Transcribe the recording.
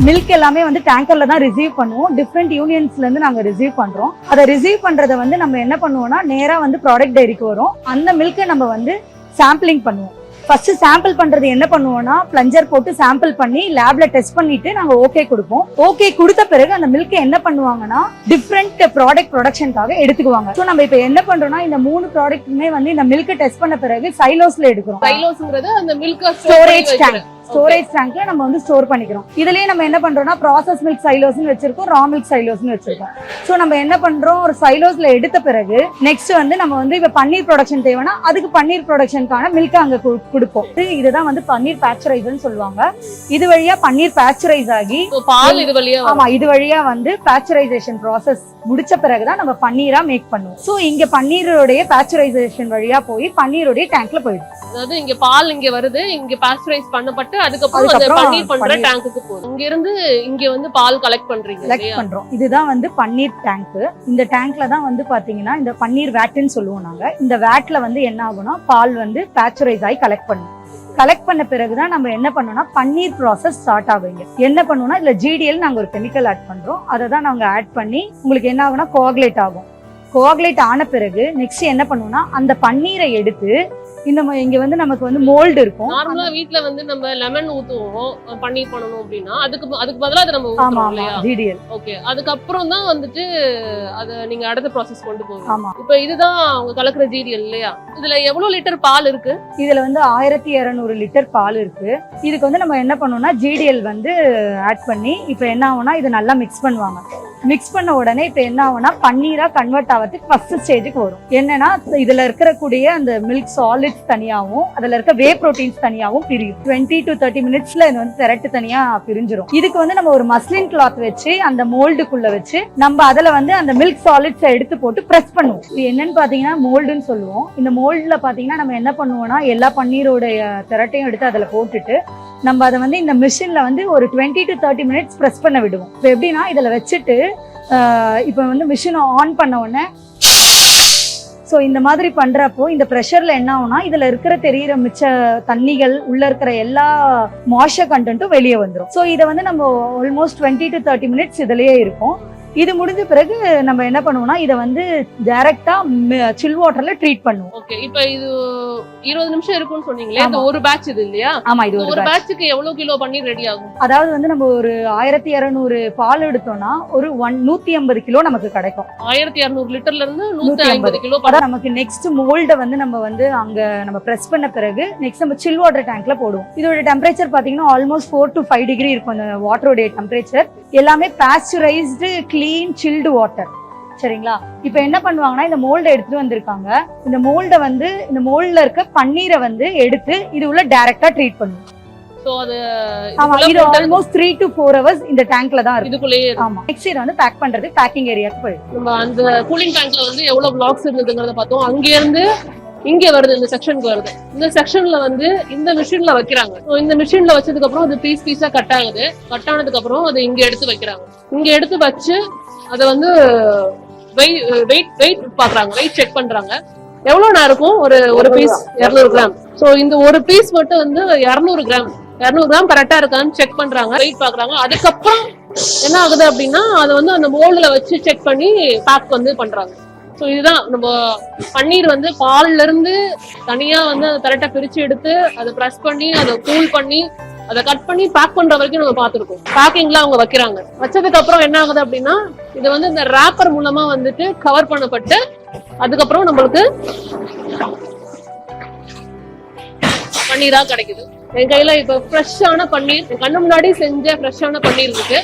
Milk எல்லாமே வந்து டேங்கர்ல தான் ரிசீவ் பண்ணுவோம். டிஃப்ரெண்ட் யூனியன்ஸ்ல இருந்து நாங்க ரிசீவ் பண்றோம். அதை ரிசீவ் பண்றதை வந்து நம்ம என்ன பண்ணுவோம்னா நேரா வந்து ப்ராடக்ட் டைரிக்கு வரும். அந்த மில்கை நம்ம வந்து சாம்பிளிங் பண்ணுவோம். ஃபர்ஸ்ட் சாம்பிள் பண்றது என்ன பண்ணுவோம்னா பிளஞ்சர் போட்டு சாம்பிள் பண்ணி லேப்ல டெஸ்ட் பண்ணிட்டு நாங்க ஓகே கொடுப்போம். ஓகே கொடுத்த பிறகு அந்த மில்க் என்ன பண்ணுவாங்கன்னா டிஃப்ரெண்ட் ப்ராடக்ட் ப்ரொடக்ஷனுக்காக எடுத்துக்குவாங்க. ஸோ நம்ம இப்ப என்ன பண்றோம்னா இந்த 3 ப்ராடக்ட்டுமே வந்து இந்த மில்க் டெஸ்ட் பண்ண பிறகு சைலோஸ்ல எடுக்கிறோம். சைலோஸ்ங்கிறது அந்த மில்க் ஸ்டோரேஜ் டேங்க்ல நம்ம வந்து ஸ்டோர் பண்ணிக்கிறோம். இதுலயே நம்ம என்ன பண்றோம்னா ப்ராசஸ் மில்க் சைலோஸ்னு வச்சிருக்கோம், ரா மில்க் சைலோஸ்னு வச்சிருக்கோம். ஸோ நம்ம என்ன பண்றோம் ஒரு சைலோஸ்ல எடுத்த பிறகு நெக்ஸ்ட் வந்து நம்ம வந்து இப்ப பன்னீர் ப்ரொடக்ஷன் தேவைன்னா அதுக்கு பன்னீர் ப்ரொடக்ஷனுக்கான மில்க் அங்க கொடுப்போம். இதுதான் வந்து பன்னீர் பேஸ்சரைசர்னு சொல்லுவாங்க. இது வழியா பன்னீர் பேஸ்சரைஸ் ஆகி பால் இது வழியா ஆமா இது வழியா வந்து பேஸ்சரைசேஷன் ப்ராசஸ் முடிச்ச பிறகுதான் நம்ம பன்னீரா மேக் பண்ணுவோம். ஸோ இங்க பன்னீருடைய பேஸ்சரைசேஷன் வழியா போய் பன்னீருடைய டேங்க்ல போயிடும். அதாவது இங்க பால் இங்க வருது, இங்க பாஸ்டரைஸ் பண்ணப்பட்டு அதுக்கப்புறம் அந்த பன்னீர் பண்ற டேங்க்குக்கு போகுது. இங்க இருந்து இங்க வந்து பால் கலெக்ட் பண்றோம். இதுதான் வந்து பன்னீர் டேங்க். இந்த டேங்க்ல தான் வந்து பாத்தீங்கன்னா இந்த பன்னீர் வேட்னு சொல்லுவோம் நாங்க. இந்த வேட்ல வந்து என்ன ஆகும்னா பால் வந்து பேஸ்சரைஸ் ஆகி கலெக்ட் பண்ணும். கலெக்ட் பண்ண பிறகுதான் நம்ம என்ன பண்ணோம்னா பன்னீர் ப்ராசஸ் ஸ்டார்ட் ஆகுங்க. என்ன பண்ணுவோம்னா இதுல ஜிடிஎல் நாங்க ஒரு கெமிக்கல் ஆட் பண்றோம். அதை தான் நாங்க ஆட் பண்ணி உங்களுக்கு என்ன ஆகும்னா கோஆகுலேட் ஆகும். கோஆகுலேட் ஆன பிறகு நெக்ஸ்ட் என்ன பண்ணுவோம்னா அந்த பன்னீரை எடுத்து இங்க வந்து நமக்கு வந்து மோல்டு இருக்கும். நார்மலா வீட்ல வந்து நம்ம லெமன் ஊத்துவோம் பன்னீர் பண்ணனும் அப்படினா அதுக்கு பதிலா அத நம்ம ஊத்துறோம் இல்லையா ஜிடிஎல். ஓகே, அதுக்கு அப்புறம் தான் வந்துட்டு அத நீங்க அடுத்த process கொண்டு போவீங்க. இப்போ இதுதான் அவங்க கலக்குற ஜிடிஎல் இல்லையா? இதுல எவ்வளவு லிட்டர் பால் இருக்கு? இதுல வந்து 1200 லிட்டர் பால் இருக்கு. இதுக்கு வந்து நம்ம என்ன பண்ணோம்னா ஜிடிஎல் வந்து ஆட் பண்ணி இப்போ என்ன ஆகும்னா இது நல்லா மிக்ஸ் பண்ணுவாங்க. மிக்ஸ் பண்ண உடனே இப்போ என்ன ஆகும்னா பன்னீரா கன்வெர்ட் ஆகிறதுக்கு ஃபர்ஸ்ட் ஸ்டேஜுக்கு வரும். என்னன்னா இதுல இருக்கக்கூடிய அந்த மில்க் சாலிட்ஸ் தனியாவும் அதுல இருக்க வே புரோட்டீன்ஸ் தனியாவும் பிரியும். 20 to 30 மினிட்ஸ்ல இது வந்து திரட்டு தனியா பிரிஞ்சிரும். இதுக்கு வந்து நம்ம ஒரு மஸ்லின் கிளாத் வச்சு அந்த மோல்டுக்குள்ள வச்சு நம்ம அதுல வந்து அந்த மில்க் சாலிட்ஸ் எடுத்து போட்டு பிரஸ் பண்ணுவோம். இது என்னன்னு பாத்தீங்கன்னா மோல்டுன்னு சொல்லுவோம். இந்த மோல்டுல பாத்தீங்கன்னா நம்ம என்ன பண்ணுவோம்னா எல்லா பன்னீரோட திரட்டையும் எடுத்து அதுல போட்டுட்டு நம்ம அதை வந்து இந்த மிஷின்ல வந்து ஒரு 20 to 30 மினிட்ஸ் பிரஸ் பண்ண விடுவோம். இப்போ எப்படின்னா இதுல வச்சுட்டு இப்போ வந்து மிஷினை ஆன் பண்ண உடனே ஸோ இந்த மாதிரி பண்றப்போ இந்த ப்ரெஷர்ல என்ன ஆகும்னா இதுல இருக்கிற தெரியிற மிச்ச தண்ணிகள் உள்ள இருக்கிற எல்லா மாய்ஸ்சர் கண்டென்ட்டும் வெளியே வந்துடும். ஸோ இதை வந்து நம்ம ஆல்மோஸ்ட் 20 to 30 மினிட்ஸ் இதுலயே இருக்கும். இது முடிஞ்ச பிறகு நம்ம என்ன பண்ணுவோம்னா இதை வந்து டைரக்டா சில் வாட்டர்ல ட்ரீட் பண்ணுவோம். ஓகே, இப்போ இது 20 நிமிஷம் இருக்கும்னு சொன்னீங்களே, அது ஒரு பேட்ச் இது இல்லையா? ஆமா, இது ஒரு பேட்ச்க்கு எவ்வளவு கிலோ பன்னீர் ரெடி ஆகும்? அதாவது வந்து நம்ம ஒரு 1200 பால் எடுத்தோம்னா ஒரு 150 கிலோ நமக்கு கிடைக்கும். 1200 லிட்டர்ல இருந்து 150 கிலோ. அதான் நமக்கு நெக்ஸ்ட் மோல்ட வந்து நம்ம வந்து அங்க நம்ம பிரஸ் பண்ண பிறகு நெக்ஸ்ட் நம்ம சில் வாட்டர் டேங்க்ல போடுவோம். இதோட டெம்பரேச்சர் பாத்தீங்கன்னா ஆல்மோஸ்ட் 4 to 5 டிகிரி இருக்கும். அந்த வாட்டரோட டெம்பரேச்சர் எல்லாமே பாஸ்சரைஸ்டு கிளீன் சில்டு வாட்டர். சரிங்களா? இப்போ என்ன பண்ணுவாங்கன்னா இந்த மோல்ட எடுத்துட்டு வந்திருக்காங்க. இந்த மோல்ட வந்து இந்த மோல்ட்ல இருக்க பன்னீரை வந்து எடுத்து இது உள்ள டைரக்டா ட்ரீட் பண்ணுவோம். சோ அது இது ஆல்மோஸ்ட் 3 to 4 hours இந்த டேங்க்ல தான் இருக்கு. இதுக்குள்ளேயே ஆமா. நெக்ஸ்ட் இத வந்து பேக் பண்றது பேக்கிங் ஏரியாக்கு போயிடும். நம்ம அந்த கூலிங் டேங்க்ல வந்து எவ்வளவு பிளாக்ஸ் இருந்ததுங்கறத பார்த்தோம். அங்க இருந்து இங்க வருது, இந்த செக்ஷனுக்கு வருது. இந்த செக்ஷன்ல வந்து இந்த மிஷின்ல வைக்கிறாங்க. இந்த மிஷின்ல வச்சதுக்கு அப்புறம் அது பீஸ் பீஸா கட் ஆகுது. கட் ஆனதுக்கு அப்புறம் அது இங்க எடுத்து வைக்கிறாங்க. இங்க எடுத்து வச்சு அதை வந்து வெயிட் பாக்குறாங்க, வெயிட் செக் பண்றாங்க. எவ்வளவு நேரம் இருக்கும்? ஒரு பீஸ் 200 கிராம். சோ இந்த ஒரு பீஸ் மட்டும் வந்து 200 கிராம் கரெக்டா இருக்கான்னு செக் பண்றாங்க, வெயிட் பாக்குறாங்க. அதுக்கப்புறம் என்ன ஆகுது அப்படின்னா அதை வந்து அந்த மோல்டுல வச்சு செக் பண்ணி பேக் வந்து பண்றாங்க. ஸோ இதுதான் நம்ம பன்னீர் வந்து பால்ல இருந்து தனியா வந்து அதை கரெக்டா பிரிச்சு எடுத்து அதை ப்ரெஸ் பண்ணி அதை கூல் பண்ணி அதை கட் பண்ணி பேக் பண்ற வரைக்கும் நம்ம பார்த்துருக்கோம். பேக்கிங்ல அவங்க வைக்கிறாங்க. வச்சதுக்கு அப்புறம் என்ன ஆகுது அப்படின்னா இது வந்து இந்த ராப்பர் மூலமா வந்துட்டு கவர் பண்ணப்பட்டு அதுக்கப்புறம் நம்மளுக்கு பன்னீரா கிடைக்குது. என் கையில இப்ப ஃப்ரெஷ்ஷான பன்னீர், என் கண்ணு முன்னாடி செஞ்ச ஃப்ரெஷ்ஷான பன்னீர் இருக்கு.